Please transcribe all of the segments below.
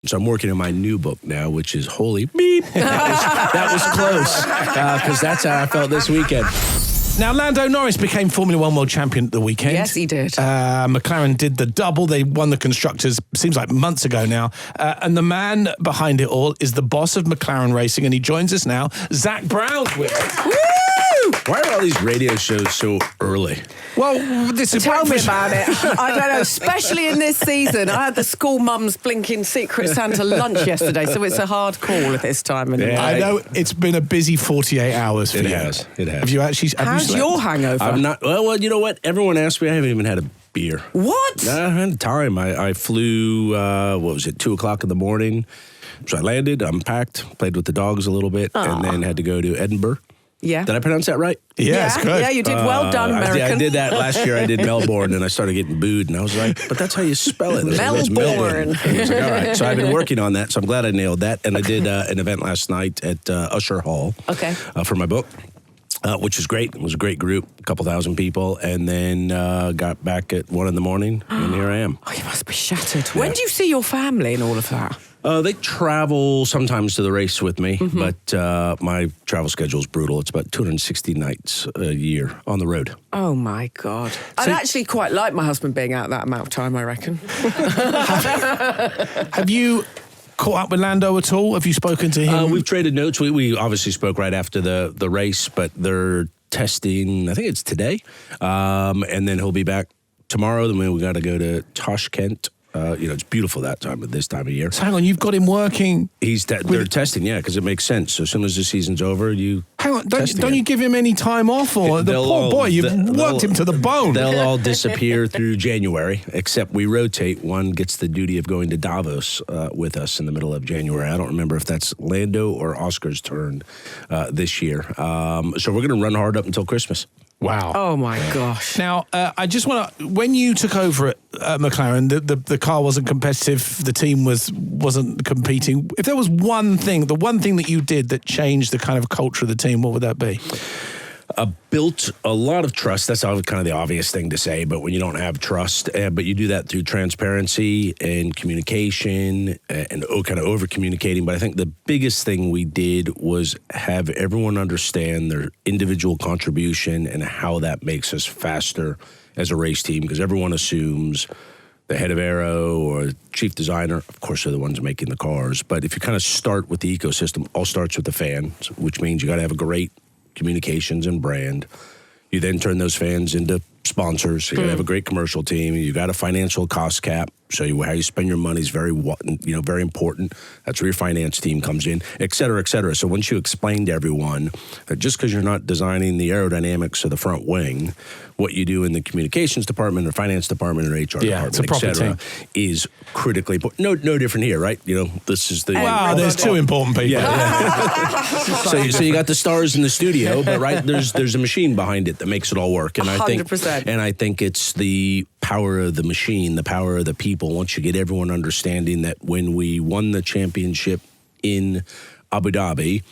So I'm working on my new book now, which is Holy Beep. That was close, because that's how I felt this weekend. Now, Lando Norris became Formula One world champion at the weekend. Yes, he did. McLaren did the double. They won the constructors, seems like months ago now. And the man behind it all is the boss of McLaren Racing, and he joins us now. Zak Brown's with us. Woo! Why are all these radio shows so early? Well, this is Tell me about it. I don't know, especially in this season. I had the school mums blinking Secret Santa lunch yesterday, so it's a hard call at this time. Yeah. I know it's been a busy 48 hours for you. It has. Have you actually... How's your hangover? I'm not... Well, you know what? Everyone asked me. I haven't even had a beer. What? I haven't had time. I flew, 2 o'clock in the morning. So I landed, unpacked, played with the dogs a little bit, and then had to go to Edinburgh. Yeah. Did I pronounce that right? Yeah, it's good. Yeah, you did. Well done, American. I did that last year. I did Melbourne, and I started getting booed, and I was like, but that's how you spell it. Melbourne. I was like, all right. So I've been working on that, so I'm glad I nailed that. And I did an event last night at Usher Hall for my book. Which was great. It was a great group, a couple thousand people, and then got back at 1 a.m, and here I am. Oh, you must be shattered. When do you see your family and all of that? They travel sometimes to the race with me, but my travel schedule is brutal. It's about 260 nights a year on the road. Oh, my God. I'd actually quite like my husband being out that amount of time, I reckon. Have you caught up with Lando at all? Have you spoken to him? We've traded notes. We obviously spoke right after the race, but they're testing, I think it's today, and then he'll be back tomorrow. Then we got to go to Tashkent. It's beautiful this time of year. So hang on, you've got him working. They're testing, because it makes sense. So as soon as the season's over, hang on. Don't you give him any time off, or the poor boy? You've worked him to the bone. They'll all disappear through January, except we rotate. One gets the duty of going to Davos with us in the middle of January. I don't remember if that's Lando or Oscar's turn this year. So we're going to run hard up until Christmas. Wow. Oh, my gosh. Now, I just want to... When you took over at McLaren, the car wasn't competitive, the team wasn't competing. If there was the one thing that you did that changed the kind of culture of the team, what would that be? Built a lot of trust. That's kind of the obvious thing to say, but when you don't have trust, but you do that through transparency and communication and kind of over-communicating. But I think the biggest thing we did was have everyone understand their individual contribution and how that makes us faster as a race team, because everyone assumes the head of aero or chief designer, of course, are the ones making the cars. But if you kind of start with the ecosystem, all starts with the fans, which means you got to have a great communications and brand. You then turn those fans into sponsors. You got to have a great commercial team. You got a financial cost cap. Show you how you spend your money is very important. That's where your finance team comes in, et cetera, et cetera. So once you explain to everyone that just because you're not designing the aerodynamics of the front wing, what you do in the communications department or finance department or HR department, et cetera, is critically important. No different here, right? This is the... Wow, there's two important people. Yeah. So you got the stars in the studio, but there's a machine behind it that makes it all work. And 100%. I think it's the power of the machine, the power of the people. Once you get everyone understanding that when we won the championship in Abu Dhabi,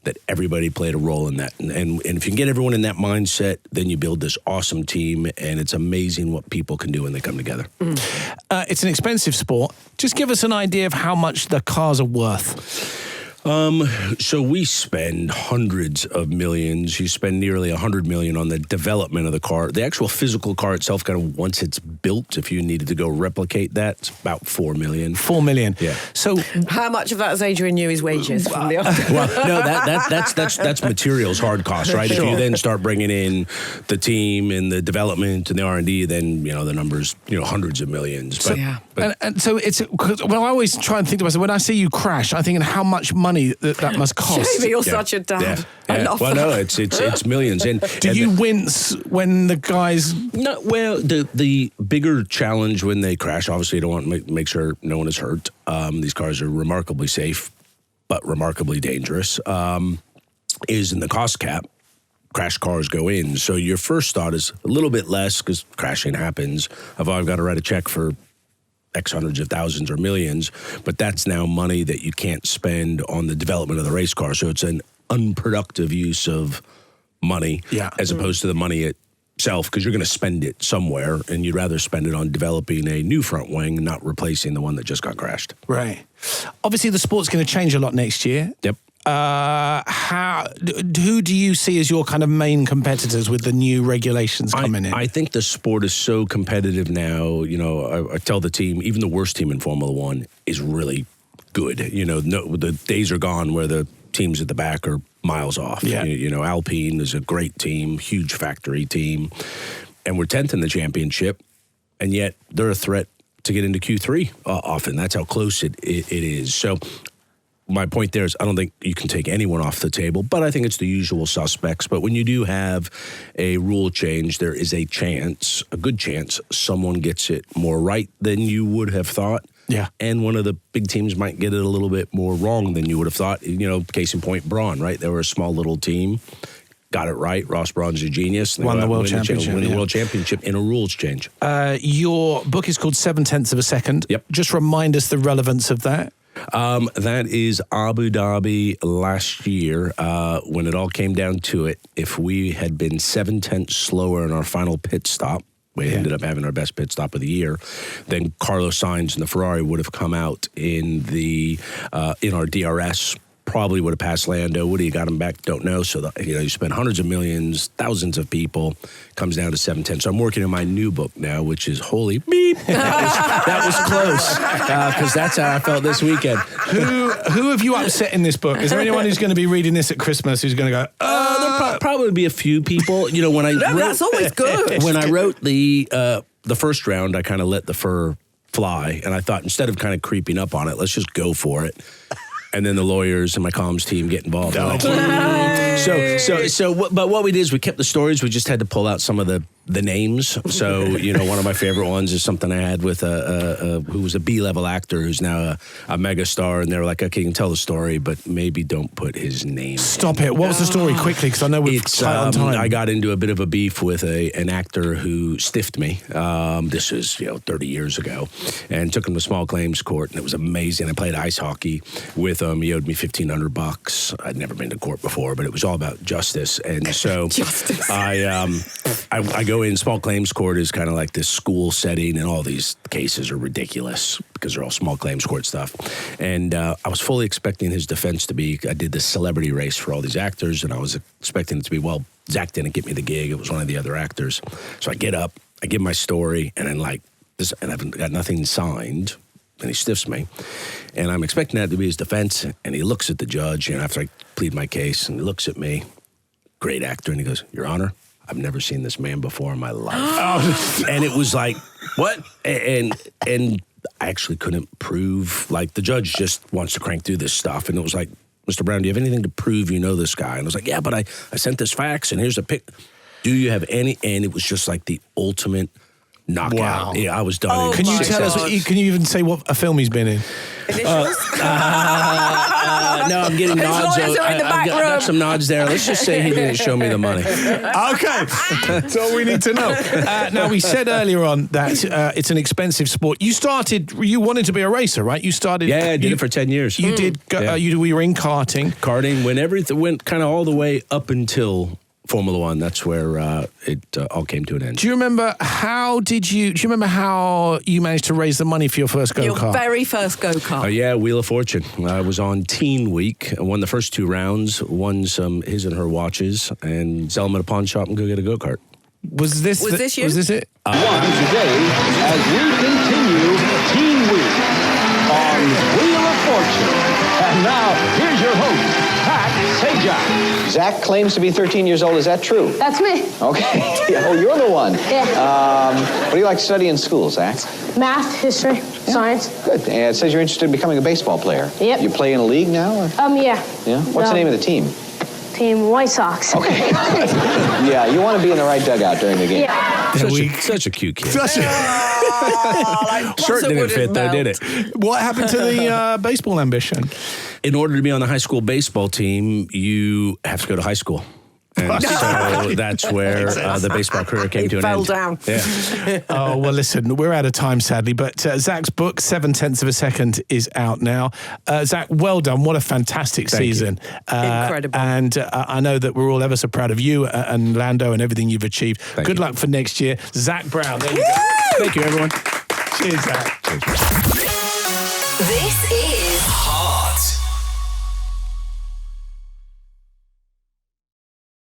that everybody played a role in that. And if you can get everyone in that mindset, then you build this awesome team, and it's amazing what people can do when they come together. It's an expensive sport. Just give us an idea of how much the cars are worth. So we spend hundreds of millions. You spend nearly $100 million on the development of the car. The actual physical car itself, kind of once it's built, if you needed to go replicate that, it's about $4 million. $4 million. Yeah. So how much of that is Adrian Newey's wages from the office? Well, no, that's materials, hard costs, right? Sure. If you then start bringing in the team and the development and the R&D, then the numbers, hundreds of millions. But, and so it's I always try and think to myself, when I see you crash, I'm thinking how much money that must cost. Jamie, you're such a dad. I love that. No, it's millions. Do you wince when the guys? No. Well, the bigger challenge when they crash, obviously, you don't want to make sure no one is hurt. These cars are remarkably safe, but remarkably dangerous. Is in the cost cap. Crash cars go in. So your first thought is a little bit less because crashing happens. I've got to write a check for X hundreds of thousands or millions, but that's now money that you can't spend on the development of the race car. So it's an unproductive use of money as opposed to the money it yourself because you're going to spend it somewhere, and you'd rather spend it on developing a new front wing, not replacing the one that just got crashed. Right. Obviously, the sport's going to change a lot next year. Yep. Who do you see as your kind of main competitors with the new regulations coming in? I think the sport is so competitive now. You know, I tell the team, even the worst team in Formula One is really good. You know, the days are gone where the teams at the back are miles off. Yeah. You know, Alpine is a great team, huge factory team, and we're 10th in the championship, and yet they're a threat to get into Q3 often. That's how close it is. So my point there is I don't think you can take anyone off the table, but I think it's the usual suspects. But when you do have a rule change, there is a good chance, someone gets it more right than you would have thought. Yeah. And one of the big teams might get it a little bit more wrong than you would have thought. You know, case in point, Braun, right? They were a small little team. Got it right. Ross Braun's a genius. Won the world championship. Win the world championship in a rules change. Your book is called 0.7 of a second. Yep. Just remind us the relevance of that. That is Abu Dhabi last year. When it all came down to it, if we had been 0.7 slower in our final pit stop, we ended up having our best pit stop of the year, then Carlos Sainz and the Ferrari would have come out in our DRS. Probably would have passed Lando. Would he have got him back? Don't know. So, you spend hundreds of millions, thousands of people, comes down to 0.7. So I'm working on my new book now, which is holy beep. That was close because that's how I felt this weekend. Who have you upset in this book? Is there anyone who's going to be reading this at Christmas who's going to go, There'll probably be a few people. You know, when I that's always good. When I wrote the first round, I kind of let the fur fly, and I thought instead of kind of creeping up on it, let's just go for it. And then the lawyers and my comms team get involved. But what we did is we kept the stories. We just had to pull out some of the names. So, one of my favorite ones is something I had with who was a B-level actor who's now a mega star. And they were like, okay, you can tell the story, but maybe don't put his name. Stop it. What was the story quickly? Because I know we're tight on time. I got into a bit of a beef with an actor who stiffed me. This was, 30 years ago, and took him to small claims court. And it was amazing. I played ice hockey with him. He owed me $1,500. I'd never been to court before, but it was all about justice. And so Justice. I go in. Small claims court is kind of like this school setting, and all these cases are ridiculous because they're all small claims court stuff. And I was fully expecting his defense to be, I did this celebrity race for all these actors, and I was expecting it to be, well, Zach didn't get me the gig. It was one of the other actors. So I get up, I give my story, and then and I've got nothing signed, and he stiffs me. And I'm expecting that to be his defense, and he looks at the judge, after I plead my case, and he looks at me, great actor, and he goes, Your Honor, I've never seen this man before in my life. And it was like, what? And I actually couldn't prove, the judge just wants to crank through this stuff. And it was like, Mr. Brown, do you have anything to prove you know this guy? And I was like, yeah, but I sent this fax, and here's a pic. Do you have any? And it was just like the ultimate knockout. Wow. Yeah, I was done. Can you tell us, can you even say what a film he's been in? Initials? No, I'm getting nods. lawyers are in the back I've got some nods there. Let's just say he didn't show me the money. Okay, that's all we need to know. Now, we said earlier on that it's an expensive sport. You wanted to be a racer, right? You started. Yeah, I did it for 10 years. You did. You were in karting. Karting, when everything went kind of all the way up until Formula One. That's where it all came to an end. Do you remember how you managed to raise the money for your first go-kart? Your very first go-kart. Yeah, Wheel of Fortune. I was on Teen Week. I won the first 2 rounds, won some his and her watches, and sell them at a pawn shop and go get a go-kart. Was this you? Was this it? One today as we continue Teen Week on Wheel of Fortune. And now, here's your host, Pat Sajak. Zach claims to be 13 years old. Is that true? That's me. Okay. Oh, you're the one. Yeah. What do you like to study in school, Zach? Math, history, science. Good. And it says you're interested in becoming a baseball player. Yep. You play in a league now? Or? Yeah. Yeah? What's the name of the team? Team White Sox. Okay. Yeah, you want to be in the right dugout during the game. Yeah. Such a cute kid. Shirt didn't fit, though, did it? What happened to the baseball ambition? In order to be on the high school baseball team, you have to go to high school. And so that's where the baseball career came to an fell end. down. Yeah. Oh, well, listen, we're out of time, sadly, but Zach's book, 7/10 of a Second, is out now. Zach, well done. What a fantastic season. Incredible. And I know that we're all ever so proud of you and Lando and everything you've achieved. Good luck for next year. Zack Brown. There you go. Thank you, everyone. Cheers, Zach. This